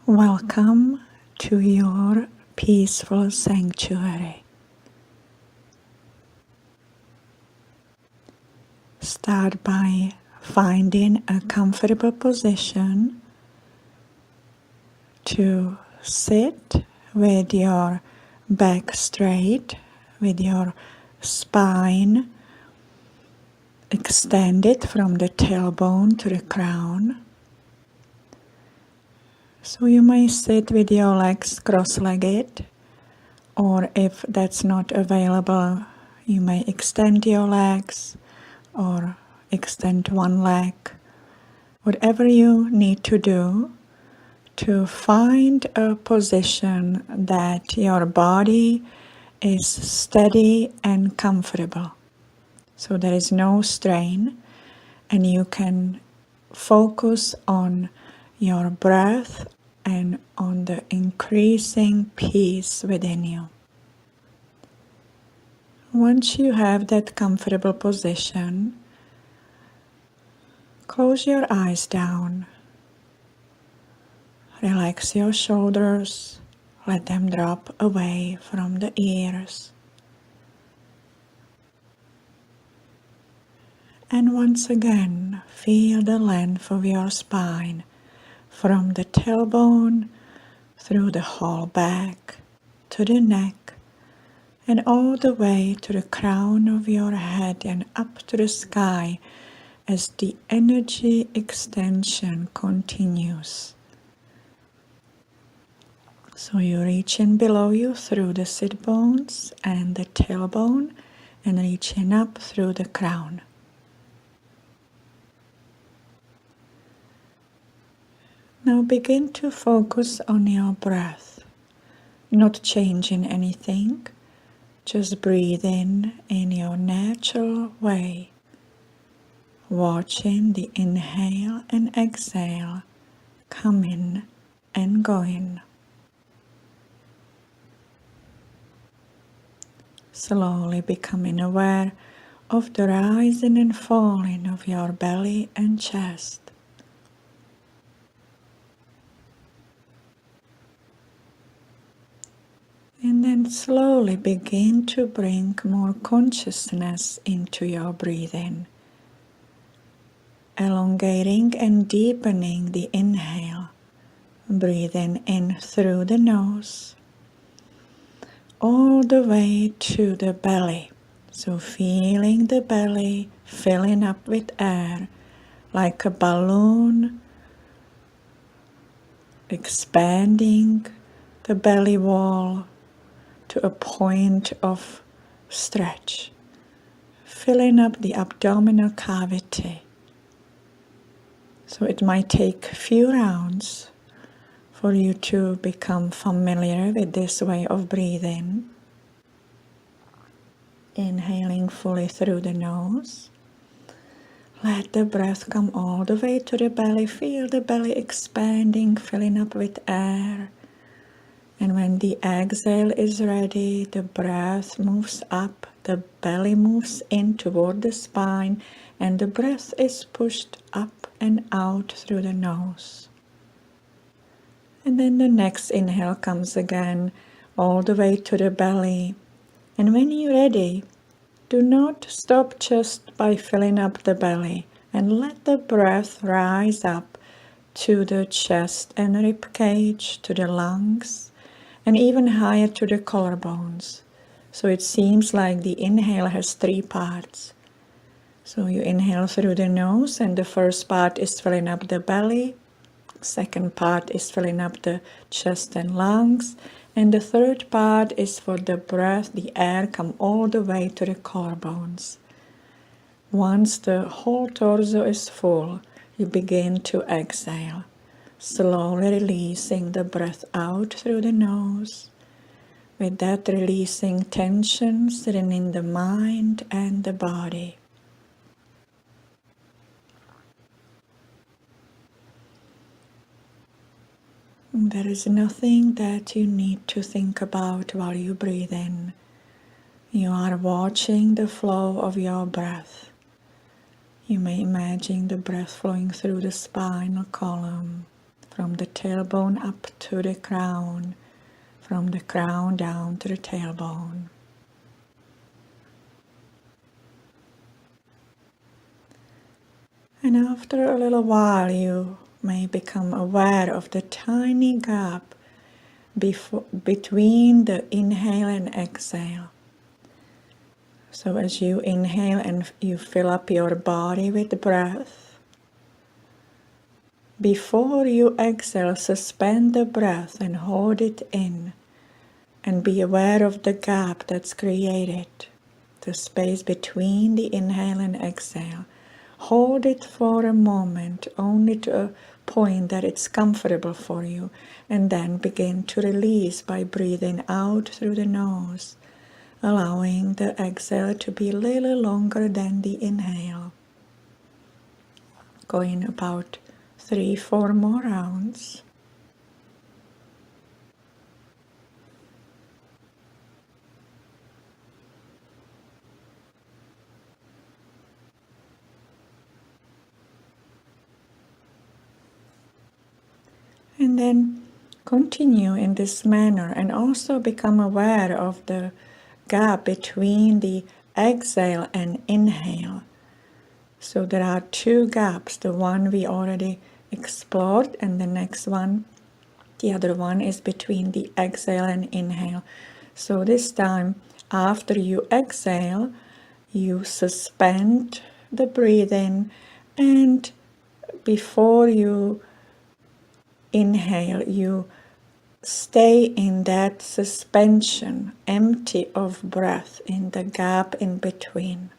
Welcome to your peaceful sanctuary. Start by finding a comfortable position to sit with your back straight, with your spine extended from the tailbone to the crown. So you may sit with your legs cross-legged, or if that's not available, you may extend your legs or extend one leg. Whatever you need to do to find a position that your body is steady and comfortable. So there is no strain, and you can focus on your breath and on the increasing peace within you. Once you have that comfortable position, close your eyes down. Relax your shoulders, let them drop away from the ears. And once again, feel the length of your spine from the tailbone through the whole back to the neck and all the way to the crown of your head and up to the sky as the energy extension continues. So you reach in below you through the sit bones and the tailbone and reaching up through the crown. Now begin to focus on your breath, not changing anything, just breathing in your natural way, watching the inhale and exhale coming and going. Slowly becoming aware of the rising and falling of your belly and chest. And then slowly begin to bring more consciousness into your breathing, elongating and deepening the inhale, breathing in through the nose, all the way to the belly. So feeling the belly filling up with air like a balloon, expanding the belly wall to a point of stretch, filling up the abdominal cavity. So it might take a few rounds for you to become familiar with this way of breathing. Inhaling fully through the nose. Let the breath come all the way to the belly. Feel the belly expanding, filling up with air. And when the exhale is ready, the breath moves up, the belly moves in toward the spine, and the breath is pushed up and out through the nose. And then the next inhale comes again, all the way to the belly. And when you're ready, do not stop just by filling up the belly, and let the breath rise up to the chest and rib cage, to the lungs, and even higher to the collarbones. So it seems like the inhale has three parts. So you inhale through the nose, and the first part is filling up the belly. Second part is filling up the chest and lungs. And the third part is for the breath, the air come all the way to the collarbones. Once the whole torso is full, you begin to exhale. Slowly releasing the breath out through the nose. With that, releasing tension sitting in the mind and the body. There is nothing that you need to think about while you breathe in. You are watching the flow of your breath. You may imagine the breath flowing through the spinal column, from the tailbone up to the crown, from the crown down to the tailbone. And after a little while, you may become aware of the tiny gap between the inhale and exhale. So as you inhale and you fill up your body with breath, before you exhale, suspend the breath and hold it in, and be aware of the gap that's created, the space between the inhale and exhale. Hold it for a moment, only to a point that it's comfortable for you, and then begin to release by breathing out through the nose, allowing the exhale to be a little longer than the inhale. Going about 3-4 more rounds. And then continue in this manner and also become aware of the gap between the exhale and inhale. So there are two gaps, the one we already explored and the next one, the other one is between the exhale and inhale. So this time, after you exhale, you suspend the breathing, and before you inhale, you stay in that suspension, empty of breath, in the gap in between.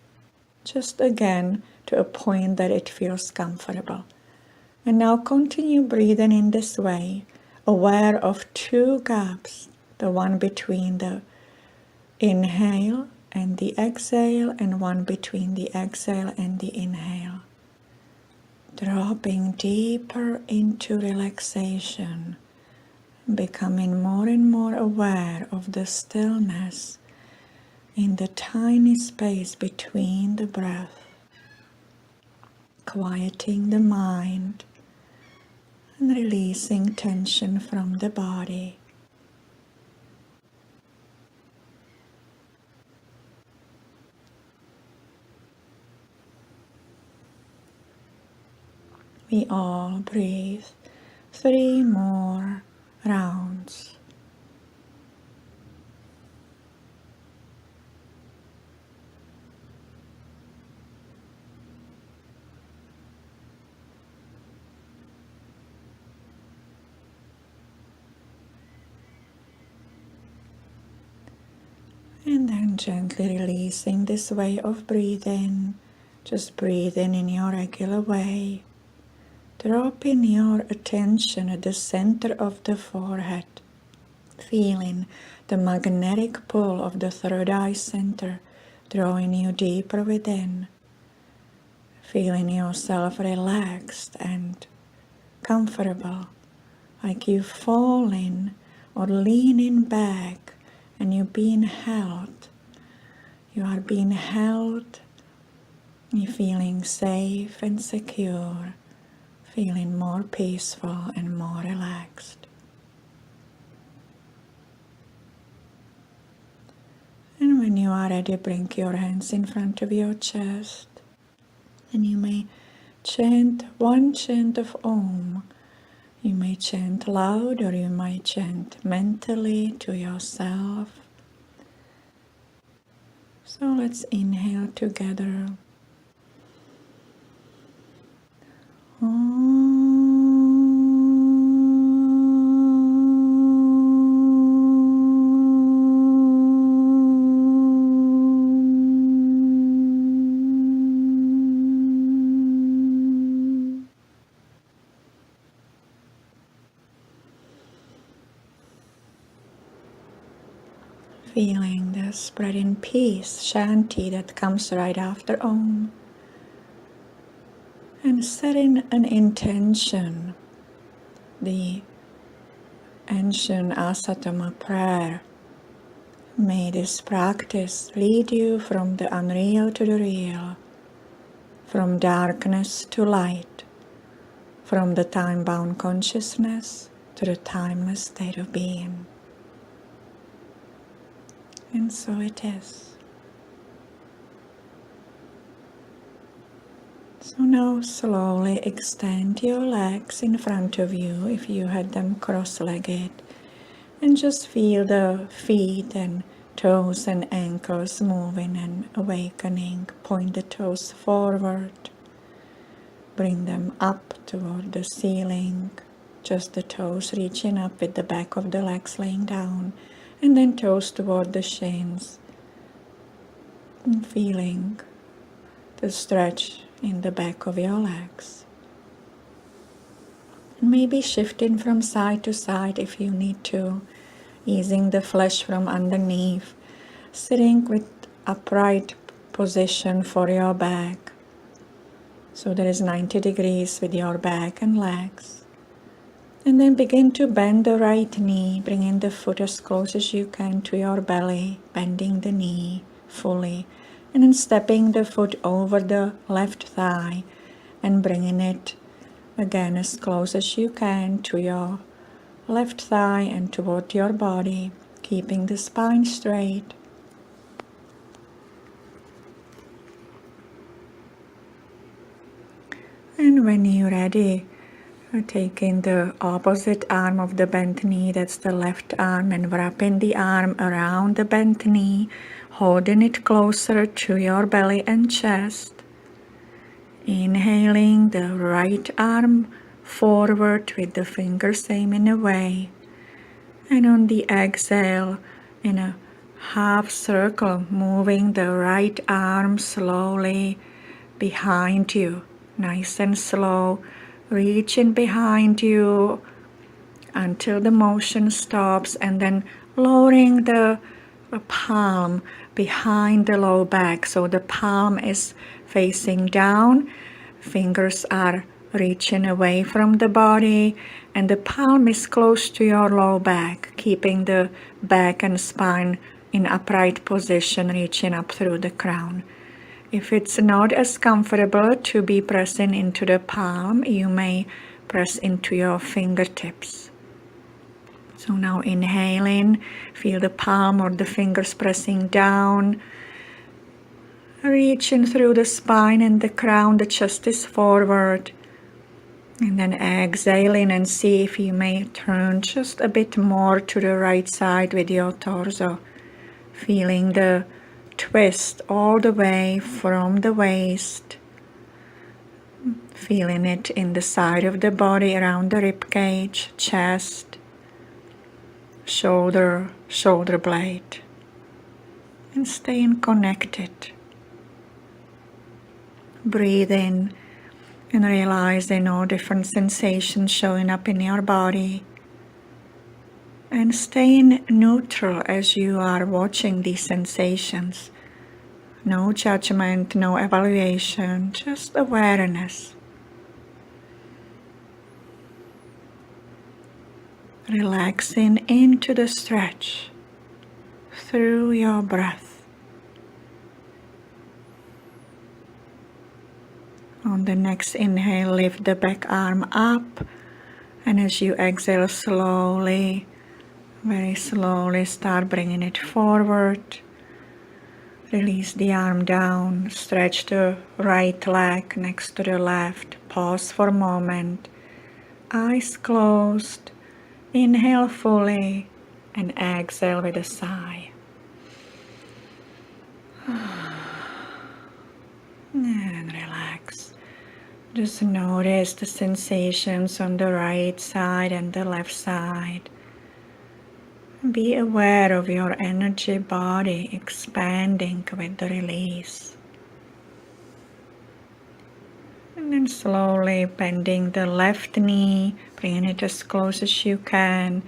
Just again to a point that it feels comfortable. And now continue breathing in this way, aware of two gaps, the one between the inhale and the exhale, and one between the exhale and the inhale. Dropping deeper into relaxation, becoming more and more aware of the stillness in the tiny space between the breath, quieting the mind and releasing tension from the body. We all breathe 3 more rounds. And then gently releasing this way of breathing, just breathing in your regular way. Dropping your attention at the center of the forehead, feeling the magnetic pull of the third eye center, drawing you deeper within. Feeling yourself relaxed and comfortable, like you falling or leaning back and you're being held. You are being held, you're feeling safe and secure, feeling more peaceful and more relaxed. And when you are ready, bring your hands in front of your chest, and you may chant one chant of Om. You may chant loud, or you might chant mentally to yourself. So let's inhale together. Feeling the spreading peace, Shanti, that comes right after Om. And setting an intention, the ancient Asatama prayer. May this practice lead you from the unreal to the real, from darkness to light, from the time-bound consciousness to the timeless state of being. And so it is. So now slowly extend your legs in front of you if you had them cross-legged, and just feel the feet and toes and ankles moving and awakening. Point the toes forward, bring them up toward the ceiling, just the toes reaching up with the back of the legs laying down, and then toes toward the shins, and feeling the stretch in the back of your legs. Maybe shifting from side to side if you need to, easing the flesh from underneath, sitting with upright position for your back. So there is 90 degrees with your back and legs. And then begin to bend the right knee, bringing the foot as close as you can to your belly, bending the knee fully. And then stepping the foot over the left thigh and bringing it again as close as you can to your left thigh and toward your body, keeping the spine straight. And when you're ready, taking the opposite arm of the bent knee, that's the left arm, and wrapping the arm around the bent knee, holding it closer to your belly and chest. Inhaling the right arm forward with the fingers aiming away. And on the exhale, in a half circle, moving the right arm slowly behind you, nice and slow, reaching behind you until the motion stops, and then lowering the palm behind the low back. So the palm is facing down, fingers are reaching away from the body, and the palm is close to your low back, keeping the back and spine in upright position, reaching up through the crown. If it's not as comfortable to be pressing into the palm, you may press into your fingertips. So now inhaling, feel the palm or the fingers pressing down, reaching through the spine and the crown, the chest is forward. And then exhaling, and see if you may turn just a bit more to the right side with your torso, feeling the twist all the way from the waist, feeling it in the side of the body, around the rib cage, chest, shoulder blade, and staying connected. Breathe in and realizing all different sensations showing up in your body, and staying neutral as you are watching these sensations. No judgment, no evaluation, just awareness. Relaxing into the stretch through your breath. On the next inhale, lift the back arm up, and as you exhale slowly, very slowly, start bringing it forward. Release the arm down, stretch the right leg next to the left, pause for a moment, eyes closed, inhale fully, and exhale with a sigh. And relax. Just notice the sensations on the right side and the left side. Be aware of your energy body expanding with the release. And then slowly bending the left knee, bringing it as close as you can.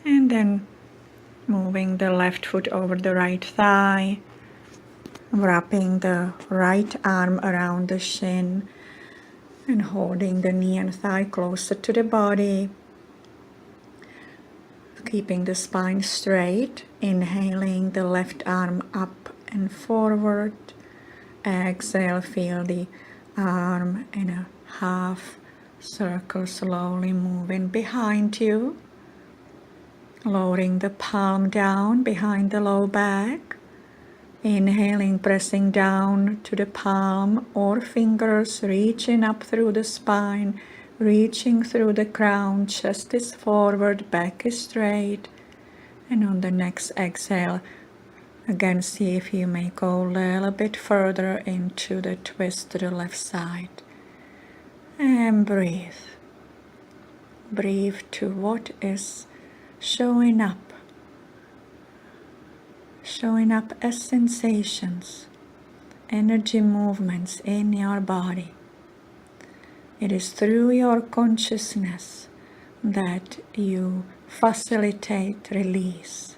And then moving the left foot over the right thigh. Wrapping the right arm around the shin. And holding the knee and thigh closer to the body. Keeping the spine straight. Inhaling the left arm up and forward. Exhale, feel the arm in a half Circle slowly moving behind you, lowering the palm down behind the low back. Inhaling, pressing down to the palm or fingers, reaching up through the spine, reaching through the crown. Chest is forward, back is straight. And on the next exhale, again, see if you may go a little bit further into the twist to the left side. And breathe. Breathe to what is showing up as sensations, energy movements in your body. It is through your consciousness that you facilitate release.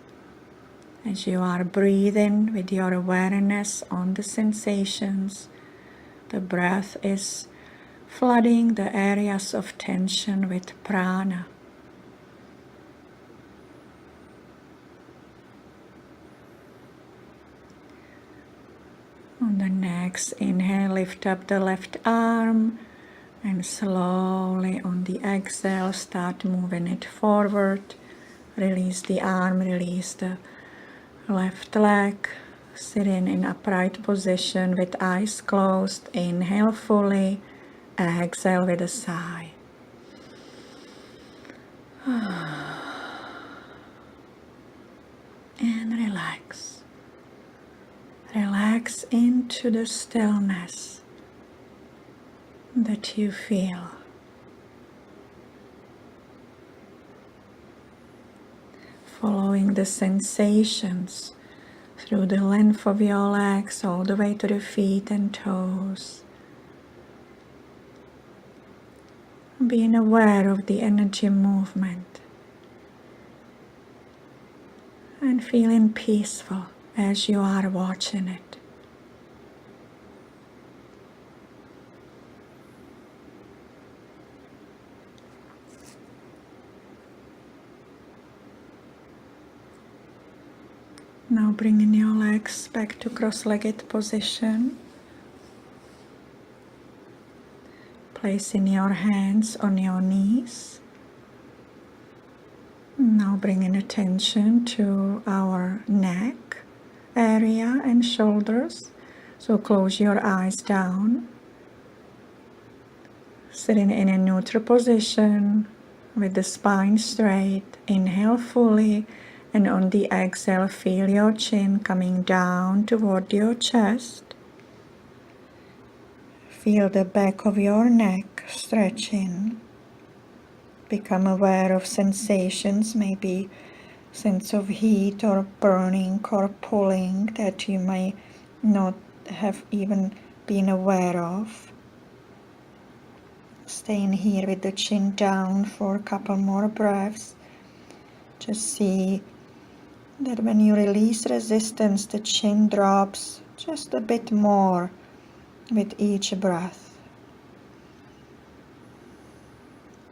As you are breathing with your awareness on the sensations, the breath is flooding the areas of tension with prana. On the next inhale, lift up the left arm and slowly on the exhale start moving it forward. Release the arm, release the left leg, sitting in upright position with eyes closed. Inhale fully, exhale with a sigh. And relax. Relax into the stillness that you feel. Following the sensations through the length of your legs all the way to the feet and toes. Being aware of the energy movement and feeling peaceful as you are watching it. Now bringing your legs back to cross-legged position. Placing your hands on your knees. Now bringing attention to our neck area and shoulders. So close your eyes down. Sitting in a neutral position with the spine straight. Inhale fully. And on the exhale, feel your chin coming down toward your chest. Feel the back of your neck stretching. Become aware of sensations, maybe sense of heat or burning or pulling that you may not have even been aware of. Staying here with the chin down for a couple more breaths. Just see that when you release resistance, the chin drops just a bit more with each breath.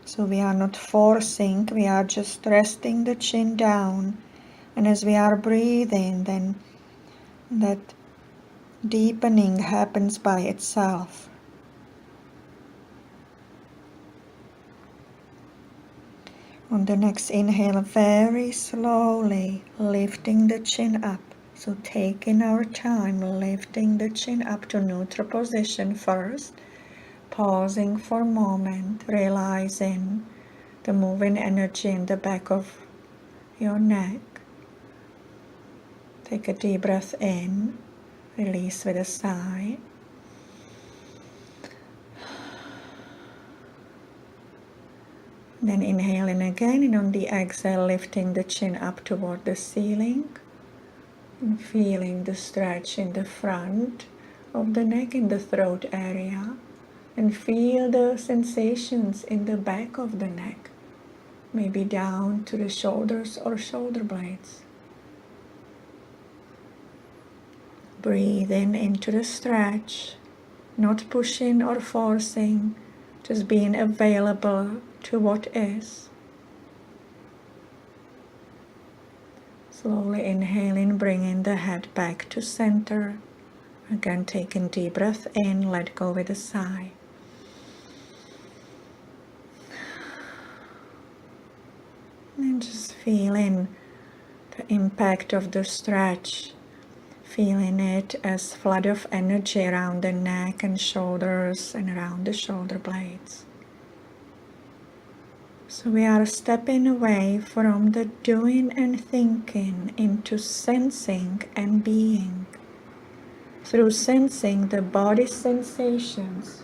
So we are not forcing, we are just resting the chin down. And as we are breathing, then that deepening happens by itself. On the next inhale, very slowly lifting the chin up. So taking our time, lifting the chin up to neutral position first. Pausing for a moment, realizing the moving energy in the back of your neck. Take a deep breath in, release with a sigh. Then inhaling again, and on the exhale, lifting the chin up toward the ceiling. And feeling the stretch in the front of the neck, in the throat area. And feel the sensations in the back of the neck. Maybe down to the shoulders or shoulder blades. Breathing into the stretch. Not pushing or forcing. Just being available to what is. Slowly inhaling, bringing the head back to center. Again, taking deep breath in, let go with a sigh. And just feeling the impact of the stretch, feeling it as flood of energy around the neck and shoulders and around the shoulder blades. So we are stepping away from the doing and thinking into sensing and being. Through sensing the body sensations,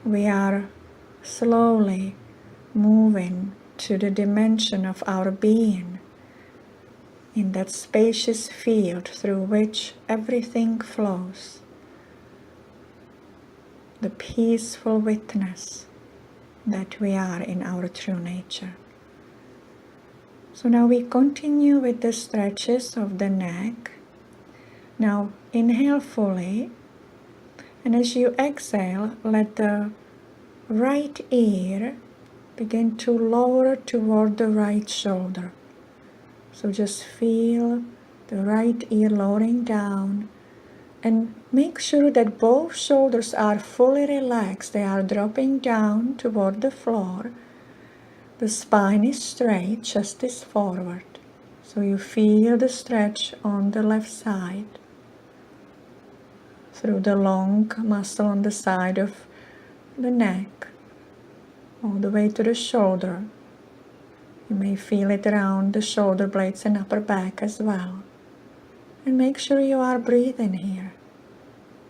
we are slowly moving to the dimension of our being, in that spacious field through which everything flows, the peaceful witness that we are in our true nature. So now we continue with the stretches of the neck. Now inhale fully, and as you exhale, let the right ear begin to lower toward the right shoulder. So just feel the right ear lowering down, and make sure that both shoulders are fully relaxed. They are dropping down toward the floor. The spine is straight, chest is forward. So you feel the stretch on the left side through the long muscle on the side of the neck, all the way to the shoulder. You may feel it around the shoulder blades and upper back as well. And make sure you are breathing here.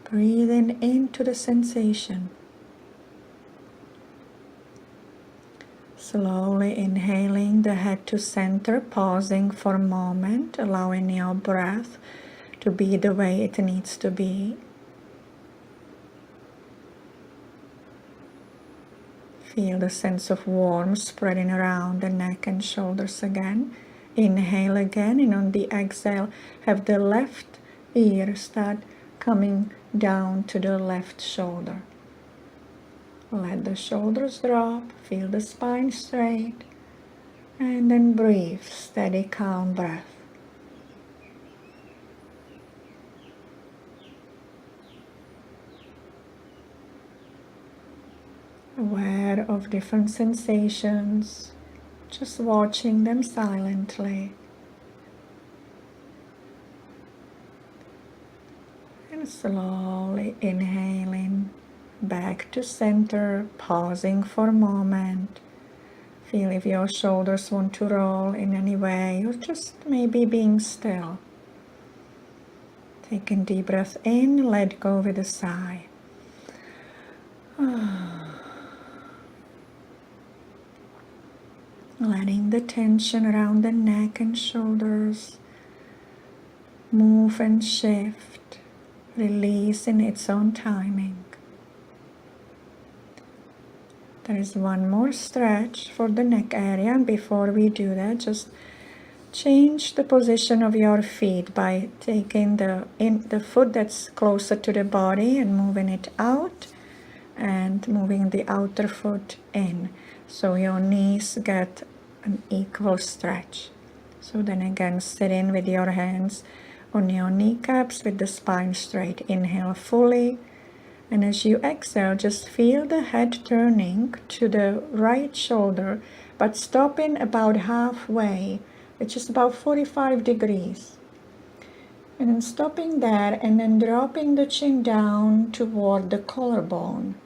Breathing into the sensation. Slowly inhaling the head to center, pausing for a moment, allowing your breath to be the way it needs to be. Feel the sense of warmth spreading around the neck and shoulders again. Inhale again, and on the exhale, have the left ear start coming down to the left shoulder. Let the shoulders drop, feel the spine straight, and then breathe, steady, calm breath. Aware of different sensations, just watching them silently. And slowly inhaling back to center, pausing for a moment. Feel if your shoulders want to roll in any way, or just maybe being still. Take a deep breath in, let go with a sigh. Letting the tension around the neck and shoulders move and shift, release in its own timing. There is one more stretch for the neck area, and before we do that, just change the position of your feet by taking the foot that's closer to the body and moving it out, and moving the outer foot in, so your knees get an equal stretch. So then again, sit in with your hands on your kneecaps with the spine straight. Inhale fully, and as you exhale, just feel the head turning to the right shoulder, but stopping about halfway, which is about 45 degrees. And then stopping there, and then dropping the chin down toward the collarbone.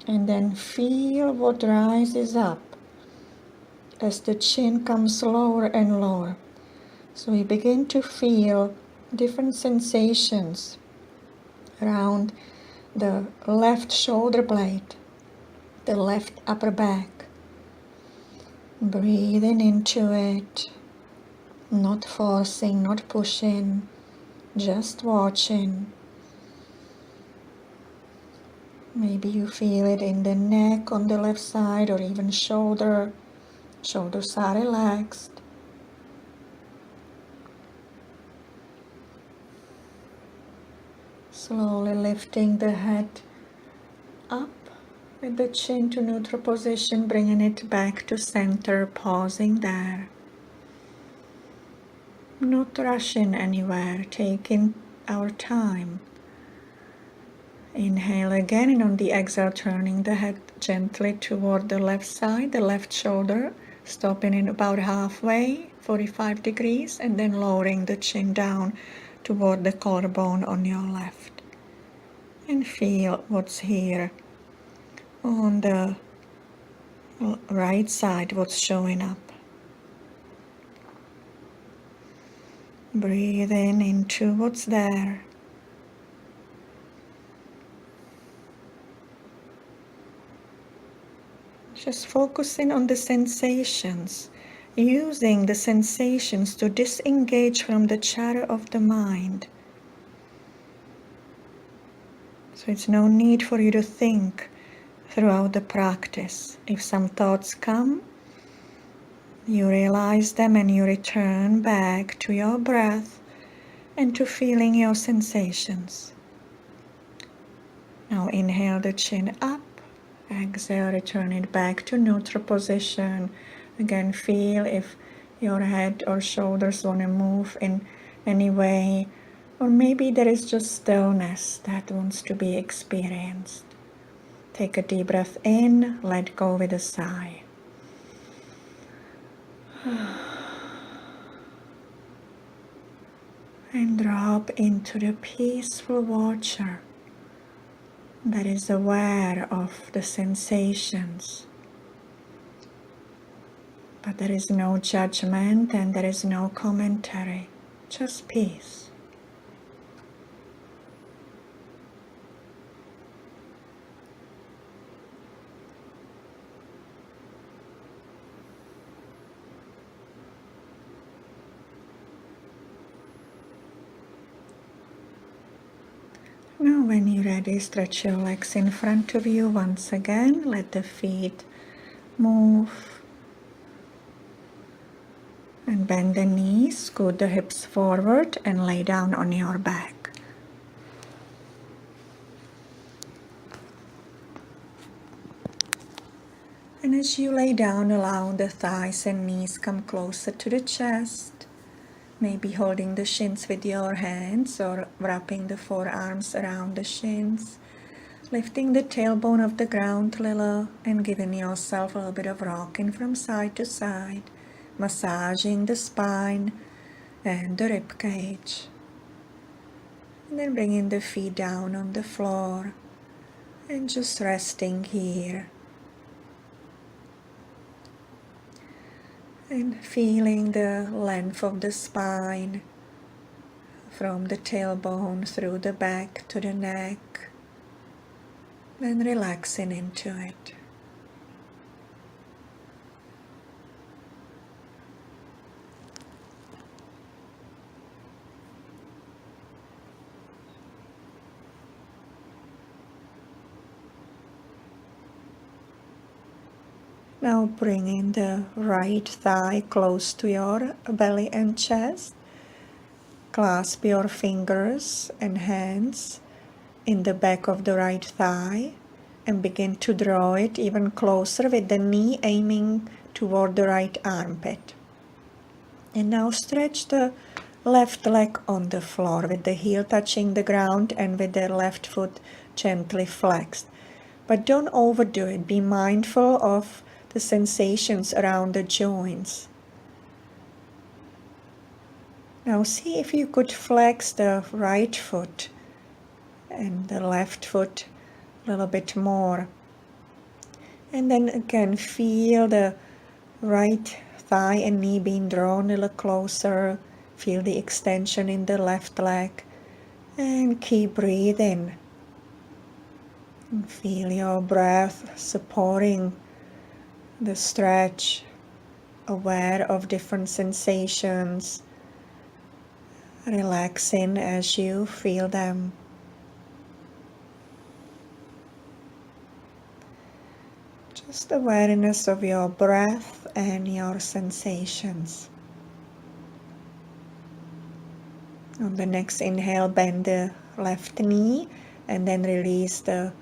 And then feel what rises up as the chin comes lower and lower. So we begin to feel different sensations around the left shoulder blade, the left upper back. Breathing into it, not forcing, not pushing, just watching. Maybe you feel it in the neck on the left side, or even shoulder. Shoulders are relaxed. Slowly lifting the head up with the chin to neutral position, bringing it back to center, pausing there. Not rushing anywhere, taking our time. Inhale again, and on the exhale, turning the head gently toward the left side, the left shoulder, stopping in about halfway, 45 degrees, and then lowering the chin down toward the collarbone on your left. And feel what's here on the right side, what's showing up. Breathe in into what's there. Just focusing on the sensations, using the sensations to disengage from the chatter of the mind. So it's no need for you to think throughout the practice. If some thoughts come, you realize them and you return back to your breath and to feeling your sensations. Now inhale the chin up, exhale, return it back to neutral position. Again, feel if your head or shoulders want to move in any way, or maybe there is just stillness that wants to be experienced. Take a deep breath in, let go with a sigh. And drop into the peaceful watcher that is aware of the sensations. But there is no judgment and there is no commentary, just peace. Now when you're ready, stretch your legs in front of you once again. Let the feet move. And bend the knees, scoot the hips forward and lay down on your back. And as you lay down, allow the thighs and knees come closer to the chest. Maybe holding the shins with your hands or wrapping the forearms around the shins. Lifting the tailbone off the ground a little and giving yourself a little bit of rocking from side to side. Massaging the spine and the rib cage. And then bringing the feet down on the floor and just resting here. And feeling the length of the spine from the tailbone through the back to the neck. And relaxing into it. Now bringing the right thigh close to your belly and chest. Clasp your fingers and hands in the back of the right thigh and begin to draw it even closer with the knee aiming toward the right armpit. And now stretch the left leg on the floor with the heel touching the ground and with the left foot gently flexed. But don't overdo it. Be mindful of the sensations around the joints. Now see if you could flex the right foot and the left foot a little bit more. And then again, feel the right thigh and knee being drawn a little closer. Feel the extension in the left leg. And keep breathing. And feel your breath supporting the stretch, aware of different sensations, relaxing as you feel them. Just awareness of your breath and your sensations. On the next inhale, bend the left knee and then release the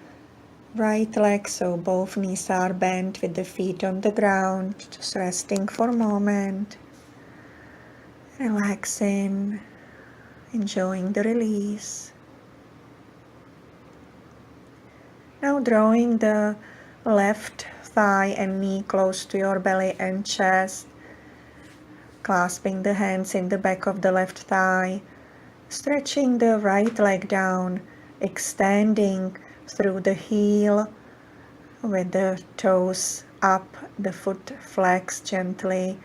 right leg, so both knees are bent with the feet on the ground, just resting for a moment, relaxing, enjoying the release. Now drawing the left thigh and knee close to your belly and chest, clasping the hands in the back of the left thigh, stretching the right leg down, extending through the heel with the toes up, the foot flex gently,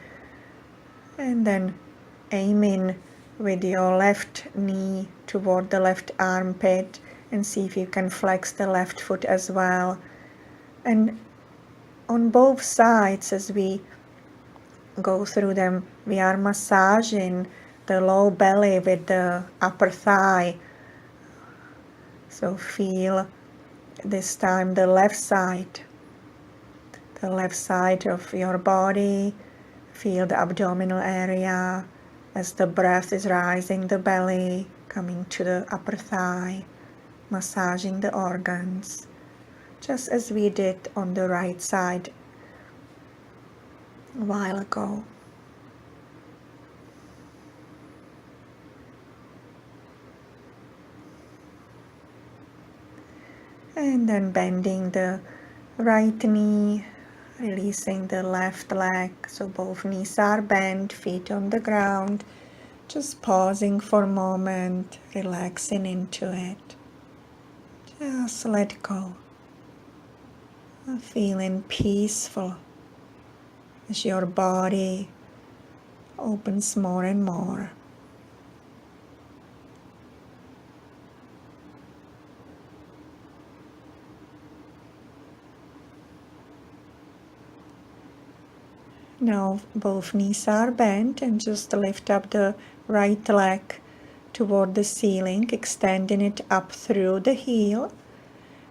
and then aiming with your left knee toward the left armpit and see if you can flex the left foot as well. And on both sides, as we go through them, we are massaging the low belly with the upper thigh. So feel this time the left side of your body. Feel the abdominal area as the breath is rising the belly, coming to the upper thigh, massaging the organs, just as we did on the right side a while ago. And then bending the right knee, releasing the left leg, so both knees are bent, feet on the ground, just pausing for a moment, relaxing into it. Just let go, feeling peaceful as your body opens more and more. Now both knees are bent and just lift up the right leg toward the ceiling, extending it up through the heel,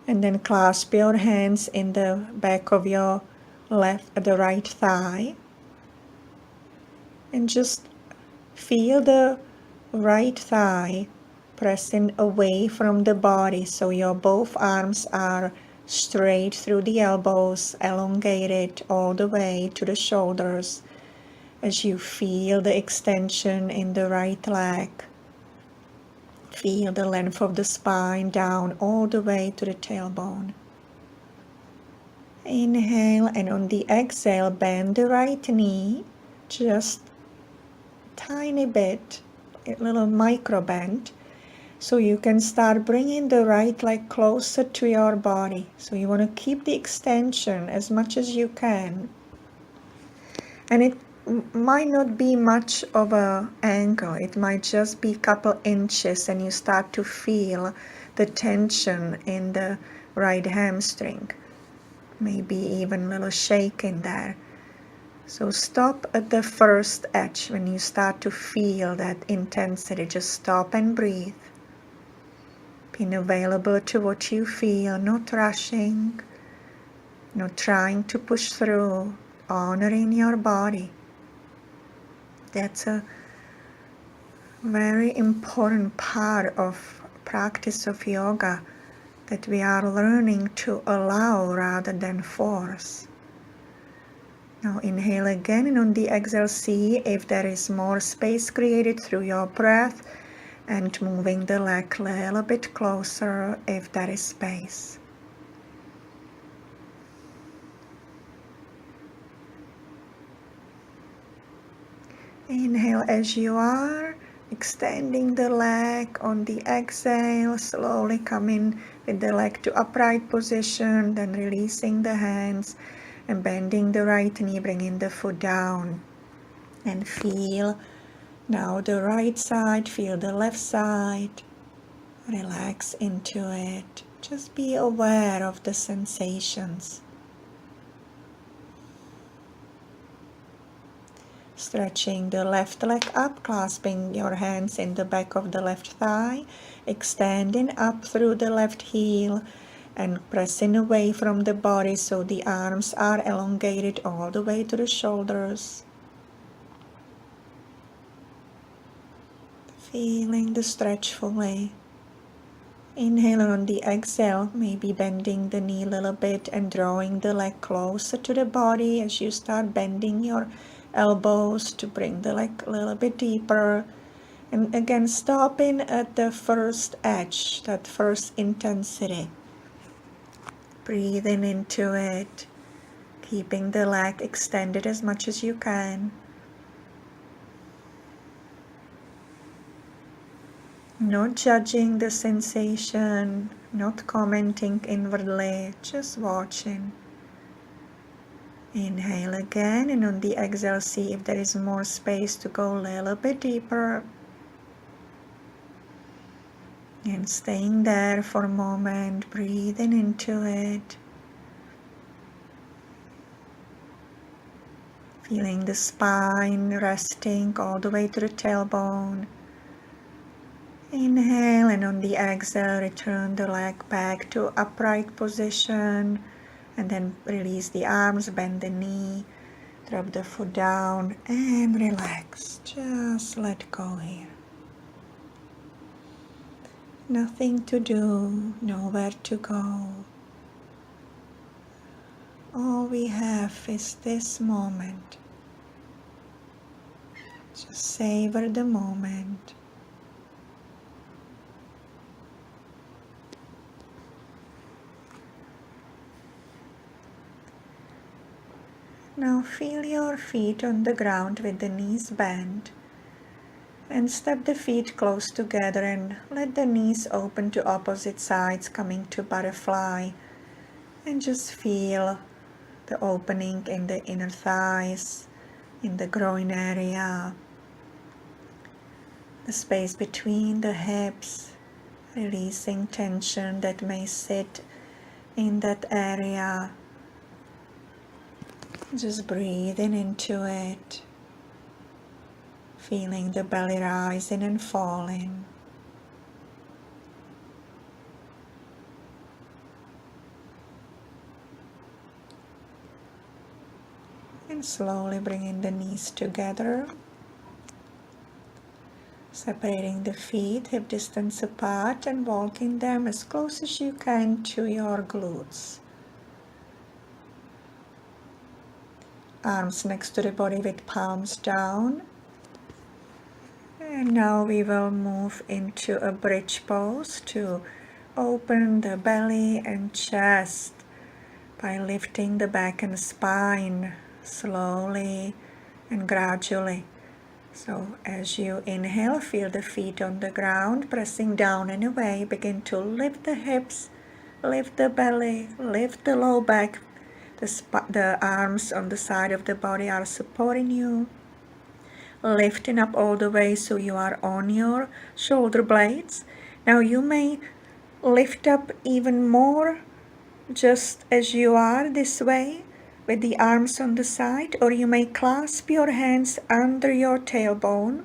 and then clasp your hands in the back of your the right thigh, and just feel the right thigh pressing away from the body, so your both arms are straight through the elbows, elongated all the way to the shoulders as you feel the extension in the right leg. Feel the length of the spine down all the way to the tailbone. Inhale, and on the exhale, bend the right knee, just tiny bit, a little micro bend, so you can start bringing the right leg closer to your body. So you want to keep the extension as much as you can. And it might not be much of an angle. It might just be a couple inches, and you start to feel the tension in the right hamstring. Maybe even a little shake in there. So stop at the first edge when you start to feel that intensity. Just stop and breathe. Being available to what you feel, not rushing, not trying to push through, honoring your body. That's a very important part of practice of yoga, that we are learning to allow rather than force. Now inhale again, and on the exhale, see if there is more space created through your breath, and moving the leg a little bit closer if there is space. Inhale as you are, extending the leg. On the exhale, slowly coming with the leg to upright position, then releasing the hands and bending the right knee, bringing the foot down. And feel now the right side, feel the left side, relax into it. Just be aware of the sensations. Stretching the left leg up, clasping your hands in the back of the left thigh, extending up through the left heel and pressing away from the body so the arms are elongated all the way to the shoulders. Feeling the stretch fully. Inhale, on the exhale, maybe bending the knee a little bit and drawing the leg closer to the body as you start bending your elbows to bring the leg a little bit deeper. And again, stopping at the first edge, that first intensity. Breathing into it, keeping the leg extended as much as you can. Not judging the sensation, not commenting inwardly, just watching. Inhale again, and on the exhale, see if there is more space to go a little bit deeper. And staying there for a moment, breathing into it. Feeling the spine resting all the way to the tailbone. Inhale, and on the exhale, return the leg back to upright position. And then release the arms, bend the knee, drop the foot down, and relax. Just let go here. Nothing to do, nowhere to go. All we have is this moment. Just savor the moment. Now feel your feet on the ground with the knees bent, and step the feet close together and let the knees open to opposite sides, coming to butterfly, and just feel the opening in the inner thighs, in the groin area, the space between the hips, releasing tension that may sit in that area. Just breathing into it, feeling the belly rising and falling. And slowly bringing the knees together, separating the feet hip distance apart and walking them as close as you can to your glutes. Arms next to the body with palms down. And now we will move into a bridge pose to open the belly and chest by lifting the back and spine slowly and gradually. So as you inhale, feel the feet on the ground, pressing down and away. Begin to lift the hips, lift the belly, lift the low back. The arms on the side of the body are supporting you. Lifting up all the way so you are on your shoulder blades. Now you may lift up even more just as you are this way with the arms on the side, or you may clasp your hands under your tailbone,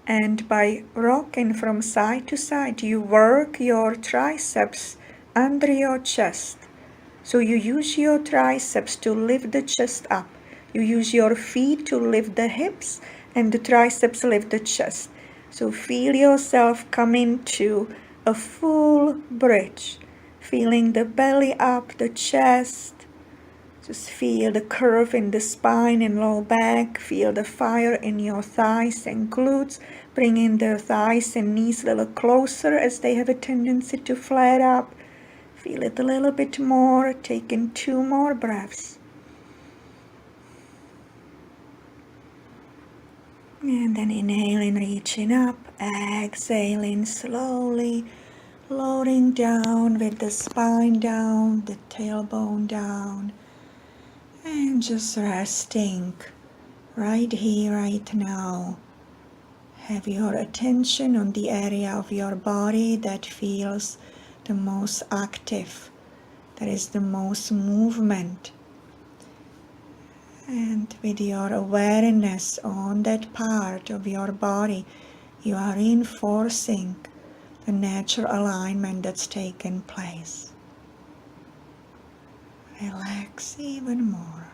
and by rocking from side to side you work your triceps under your chest. So you use your triceps to lift the chest up. You use your feet to lift the hips, and the triceps lift the chest. So feel yourself coming to a full bridge. Feeling the belly up, the chest. Just feel the curve in the spine and low back. Feel the fire in your thighs and glutes. Bringing the thighs and knees a little closer as they have a tendency to flare up. Feel it a little bit more. Taking 2 more breaths. And then inhaling, reaching up. Exhaling slowly. Lowering down with the spine down, the tailbone down. And just resting right here, right now. Have your attention on the area of your body that feels the most active. There is the most movement. And with your awareness on that part of your body, you are reinforcing the natural alignment that's taken place. Relax even more.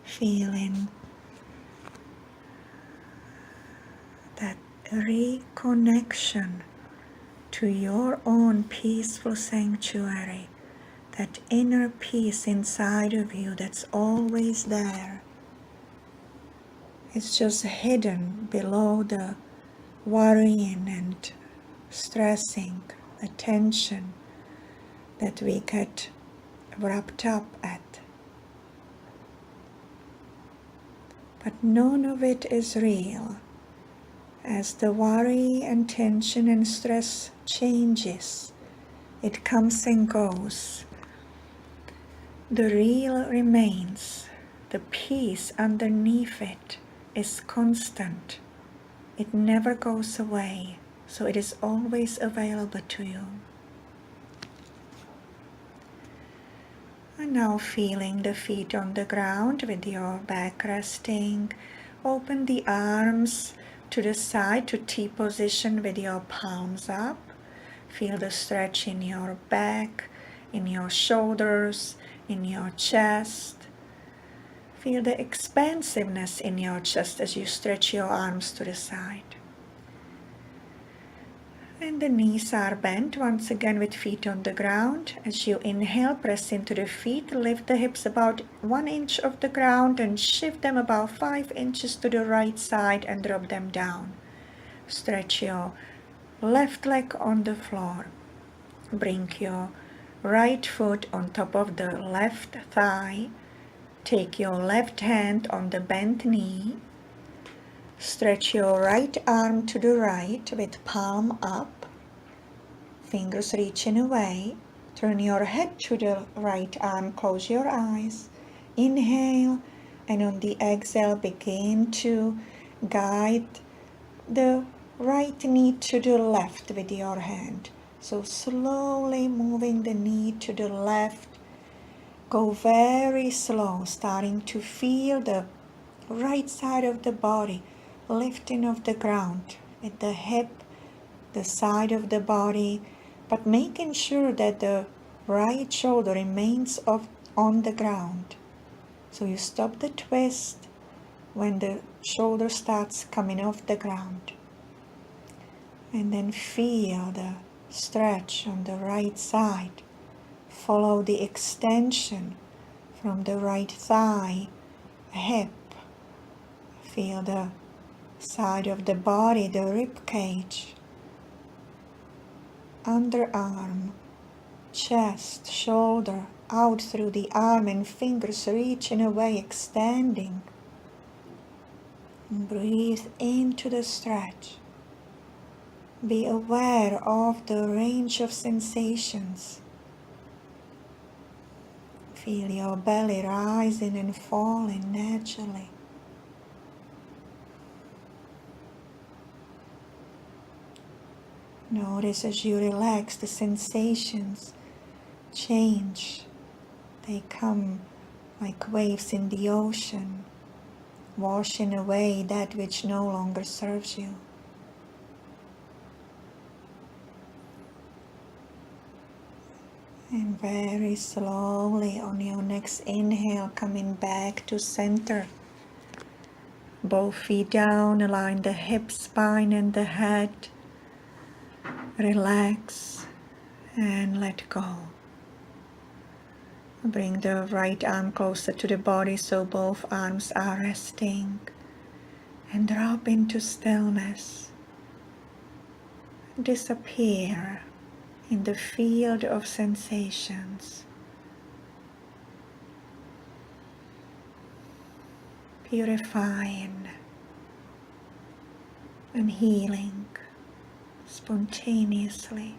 Feeling that reconnection to your own peaceful sanctuary, that inner peace inside of you that's always there. It's just hidden below the worrying and stressing, the tension that we get wrapped up at. But none of it is real. As the worry and tension and stress changes, it comes and goes. The real remains. The peace underneath it is constant. It never goes away, so it is always available to you. And now feeling the feet on the ground with your back resting. Open the arms to the side to T position with your palms up. Feel the stretch in your back, in your shoulders, in your chest. Feel the expansiveness in your chest as you stretch your arms to the side. And the knees are bent once again with feet on the ground. As you inhale, press into the feet, lift the hips about 1 inch off the ground and shift them about 5 inches to the right side and drop them down. Stretch your left leg on the floor. Bring your right foot on top of the left thigh. Take your left hand on the bent knee. Stretch your right arm to the right with palm up. Fingers reaching away. Turn your head to the right arm. Close your eyes. Inhale, and on the exhale begin to guide the right knee to the left with your hand. So slowly moving the knee to the left. Go very slow, starting to feel the right side of the body lifting off the ground with the hip, the side of the body, but making sure that the right shoulder remains on the ground. So you stop the twist when the shoulder starts coming off the ground. And then feel the stretch on the right side. Follow the extension from the right thigh, hip. Feel the side of the body, the rib cage, underarm, chest, shoulder, out through the arm and fingers reaching away, extending. And breathe into the stretch. Be aware of the range of sensations. Feel your belly rising and falling naturally. Notice as you relax, the sensations change. They come like waves in the ocean, washing away that which no longer serves you. And very slowly on your next inhale, coming back to center. Both feet down, align the hips, spine and the head. Relax and let go. Bring the right arm closer to the body so both arms are resting. And drop into stillness. Disappear in the field of sensations. Purifying and healing spontaneously.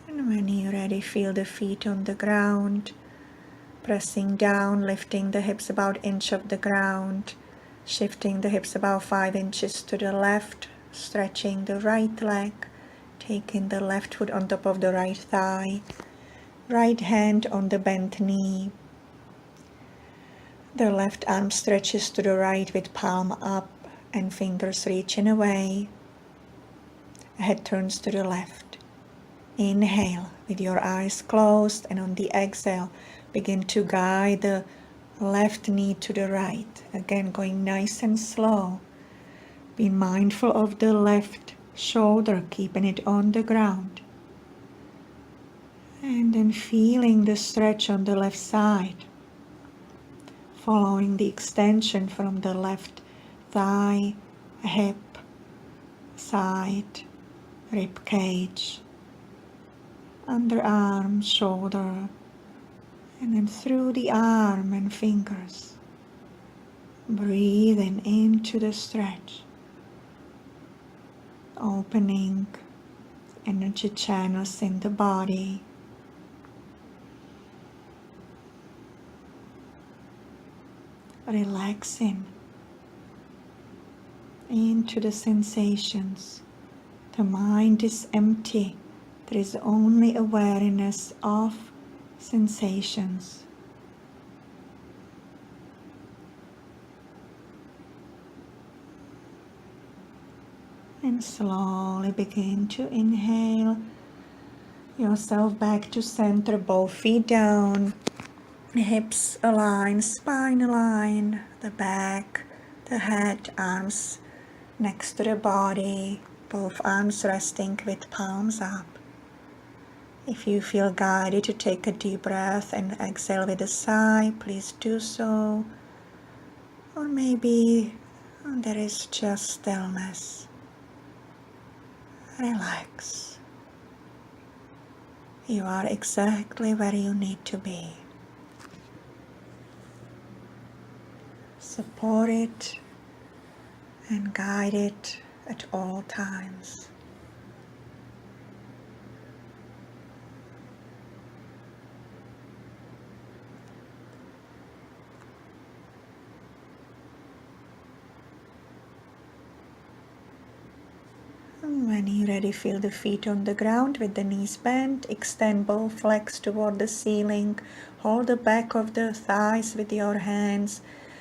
And when you're ready, feel the feet on the ground, pressing down, lifting the hips about an inch off the ground, shifting the hips about 5 inches to the left, stretching the right leg, taking the left foot on top of the right thigh, right hand on the bent knee. The left arm stretches to the right with palm up and fingers reaching away. Head turns to the left. Inhale with your eyes closed, and on the exhale, begin to guide the left knee to the right. Again, going nice and slow. Be mindful of the left shoulder, keeping it on the ground. And then feeling the stretch on the left side. following the extension from the left thigh, hip, side, rib cage, underarm, shoulder, and then through the arm and fingers. Breathing into the stretch, opening energy channels in the body. Relaxing into the sensations. The mind is empty. There is only awareness of sensations. And slowly begin to inhale yourself back to center, both feet down, hips align, spine align, the back, the head, arms next to the body, both arms resting with palms up. If you feel guided to take a deep breath and exhale with a sigh, please do so. Or maybe there is just stillness. Relax. You are exactly where you need to be. Support it and guide it at all times. And when you're ready, feel the feet on the ground with the knees bent. Extend both legs toward the ceiling. Hold the back of the thighs with your hands,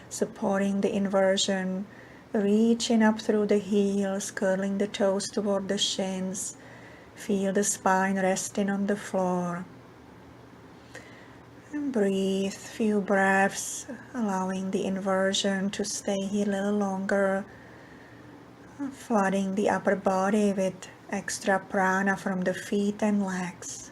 supporting the inversion. Reaching up through the heels, curling the toes toward the shins. Feel the spine resting on the floor. And breathe, few breaths, allowing the inversion to stay here a little longer. Flooding the upper body with extra prana from the feet and legs.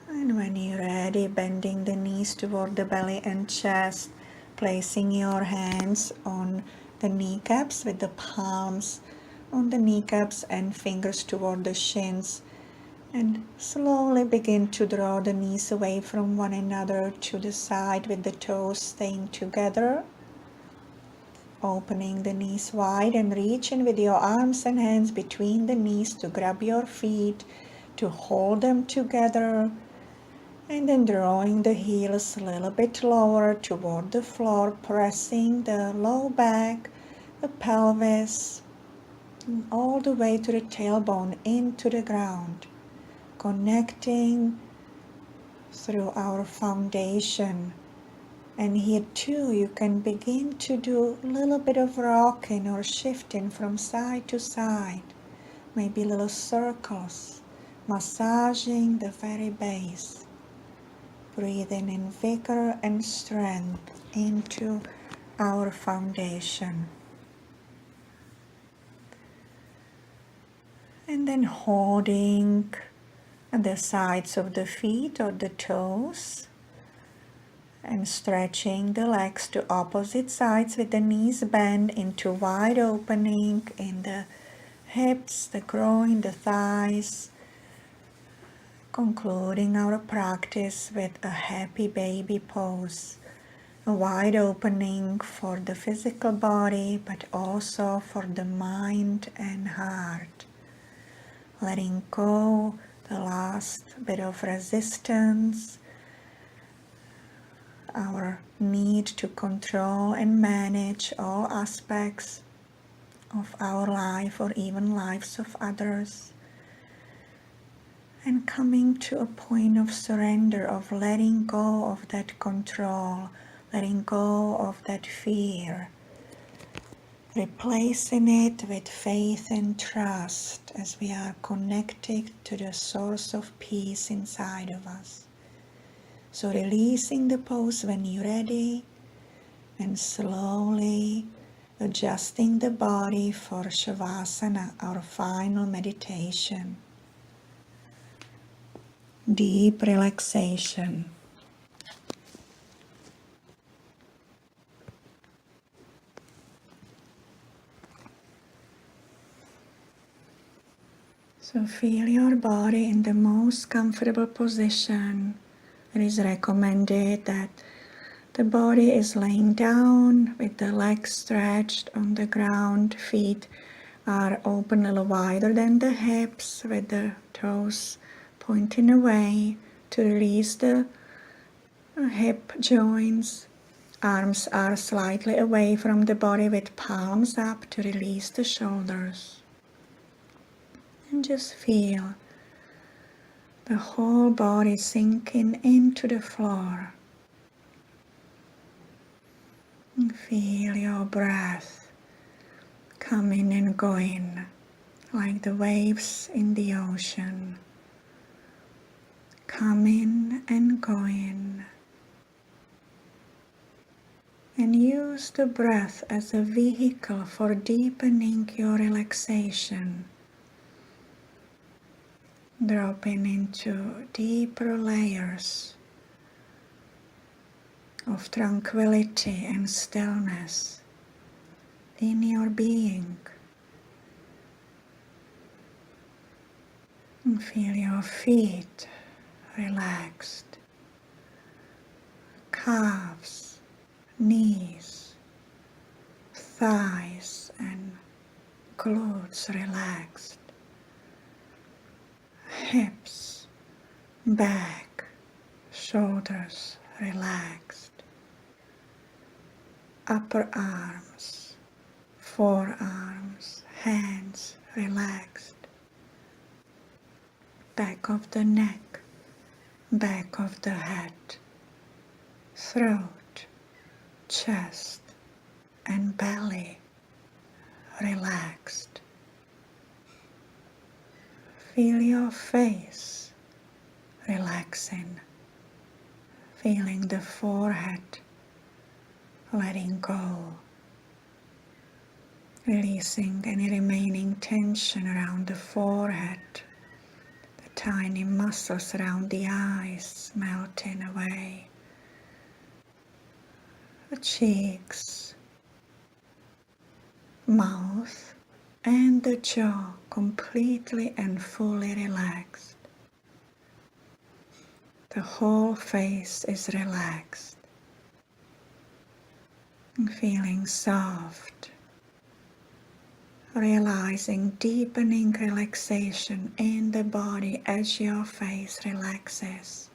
And when you're ready, bending the knees toward the belly and chest, placing your hands on the kneecaps with the palms on the kneecaps and fingers toward the shins. And slowly begin to draw the knees away from one another to the side with the toes staying together. Opening the knees wide and reaching with your arms and hands between the knees to grab your feet, to hold them together. And then drawing the heels a little bit lower toward the floor, pressing the low back, the pelvis, all the way to the tailbone into the ground. Connecting through our foundation. And here too you can begin to do a little bit of rocking or shifting from side to side, maybe little circles, massaging the very base, breathing in vigor and strength into our foundation. And then holding the sides of the feet or the toes and stretching the legs to opposite sides with the knees bent into wide opening in the hips, the groin, the thighs. Concluding our practice with a happy baby pose, a wide opening for the physical body but also for the mind and heart. Letting go the last bit of resistance, our need to control and manage all aspects of our life or even lives of others, and coming to a point of surrender, of letting go of that control, letting go of that fear, replacing it with faith and trust as we are connected to the source of peace inside of us. So releasing the pose when you're ready, and slowly adjusting the body for Shavasana, our final meditation. deep relaxation. So feel your body in the most comfortable position. It is recommended that the body is laying down with the legs stretched on the ground. Feet are open a little wider than the hips with the toes pointing away to release the hip joints. Arms are slightly away from the body with palms up to release the shoulders. And just feel the whole body sinking into the floor. And feel your breath coming and going like the waves in the ocean. Coming and going. And use the breath as a vehicle for deepening your relaxation. Dropping into deeper layers of tranquility and stillness in your being. And feel your feet relaxed, calves, knees, thighs and glutes relaxed, hips, back, shoulders relaxed, upper arms, forearms, hands relaxed, back of the neck, back of the head, throat, chest and belly relaxed. Feel your face relaxing, feeling the forehead letting go, releasing any remaining tension around the forehead, the tiny muscles around the eyes melting away, the cheeks, mouth and the jaw completely and fully relaxed. The whole face is relaxed and feeling soft, realizing deepening relaxation in the body as your face relaxes.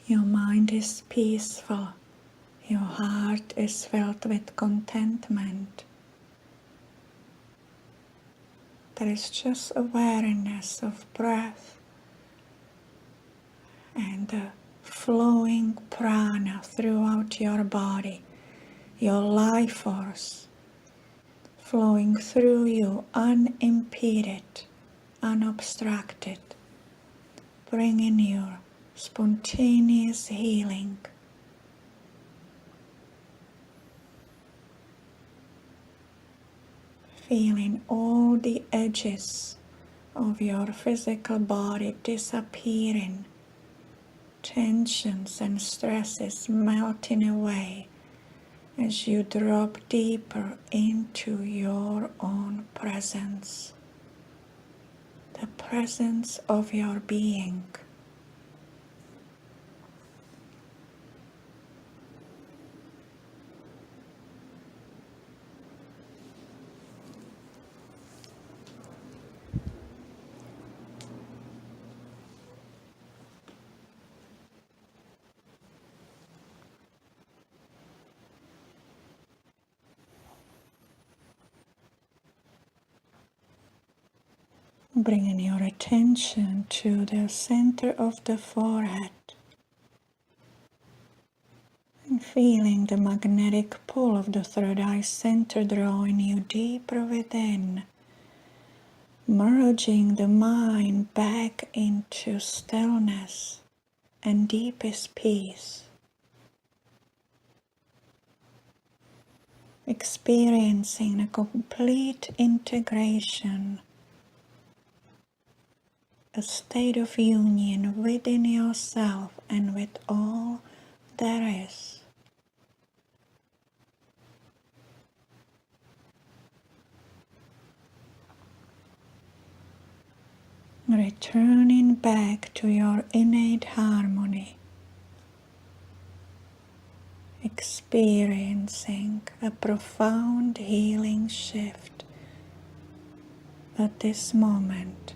Your mind is peaceful. Your heart is filled with contentment. There is just awareness of breath and the flowing prana throughout your body, your life force flowing through you unimpeded, unobstructed, bringing your spontaneous healing. Feeling all the edges of your physical body disappearing, tensions and stresses melting away as you drop deeper into your own presence, the presence of your being. Bringing your attention to the center of the forehead and feeling the magnetic pull of the third eye center drawing you deeper within, merging the mind back into stillness and deepest peace. experiencing a complete integration, a state of union within yourself and with all there is. Returning back to your innate harmony, experiencing a profound healing shift at this moment.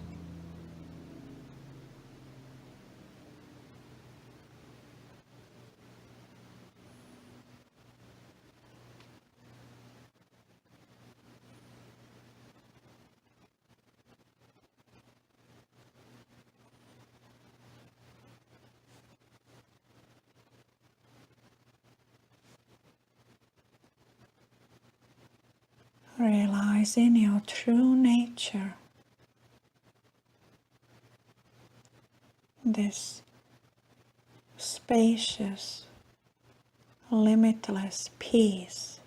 Realizing your true nature, this spacious, limitless peace,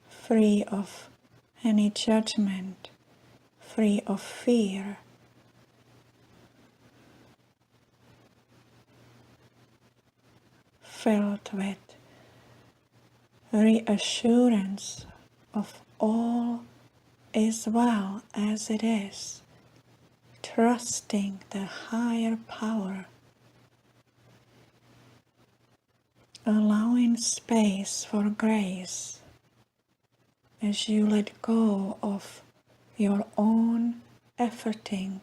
free of any judgment, free of fear, filled with reassurance of all is well as it is, trusting the higher power, allowing space for grace as you let go of your own efforting,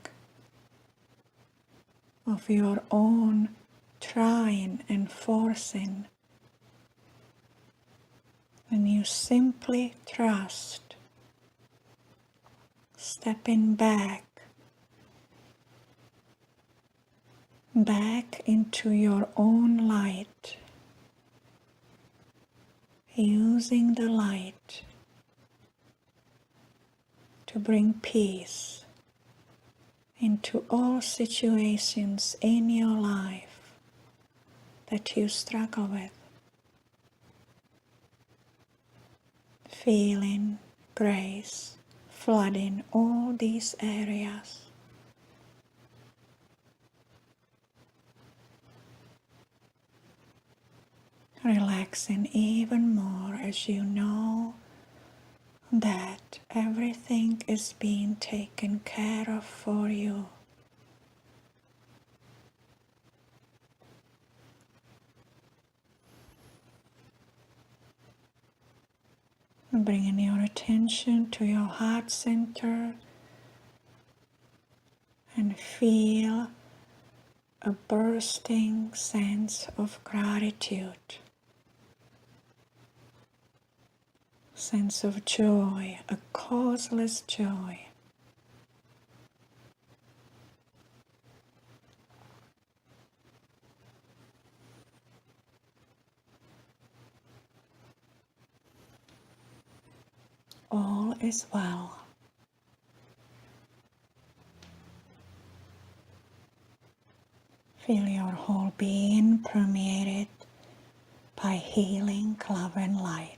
of your own trying and forcing, and you simply trust, stepping back into your own light, using the light to bring peace into all situations in your life that you struggle with. Feeling grace flooding all these areas. Relaxing even more as you know that everything is being taken care of for you. Bringing your attention to your heart center and feel a bursting sense of gratitude, sense of joy, a causeless joy. All is well. Feel your whole being permeated by healing love and light.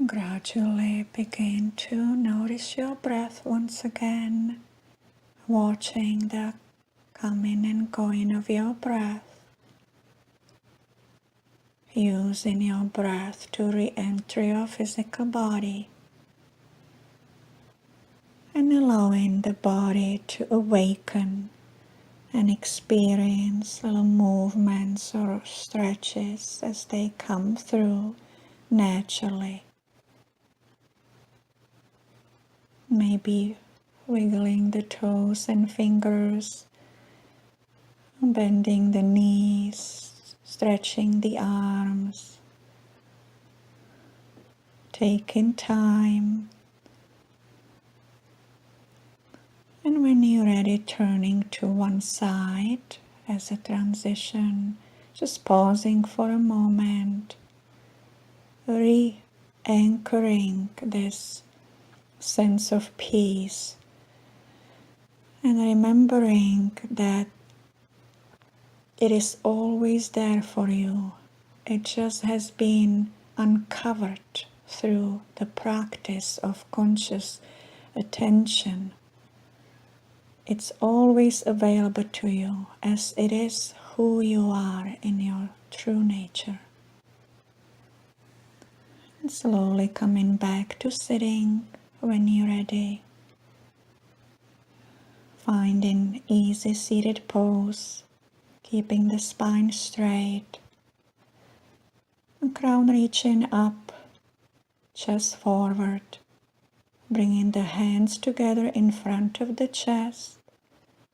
Gradually begin to notice your breath once again, watching the coming and going of your breath, using your breath to re-enter your physical body, and allowing the body to awaken and experience little movements or stretches as they come through naturally. Maybe wiggling the toes and fingers, bending the knees, stretching the arms, taking time. And when you're ready, turning to one side as a transition, just pausing for a moment, re-anchoring this sense of peace and remembering that it is always there for you. It just has been uncovered through the practice of conscious attention. It's always available to you as it is who you are in your true nature. And slowly coming back to sitting when you're ready. Finding easy seated pose, keeping the spine straight. And crown reaching up, chest forward. Bringing the hands together in front of the chest,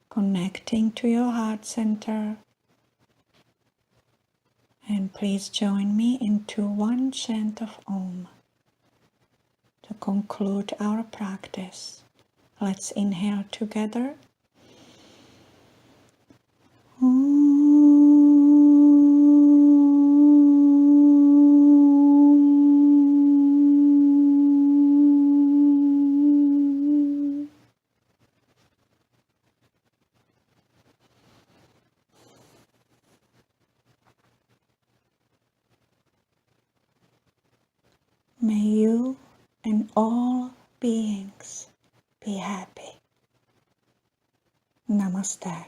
connecting to your heart center. And please join me into one chant of Om to conclude our practice. Let's inhale together. May you and all beings be happy. Namaste.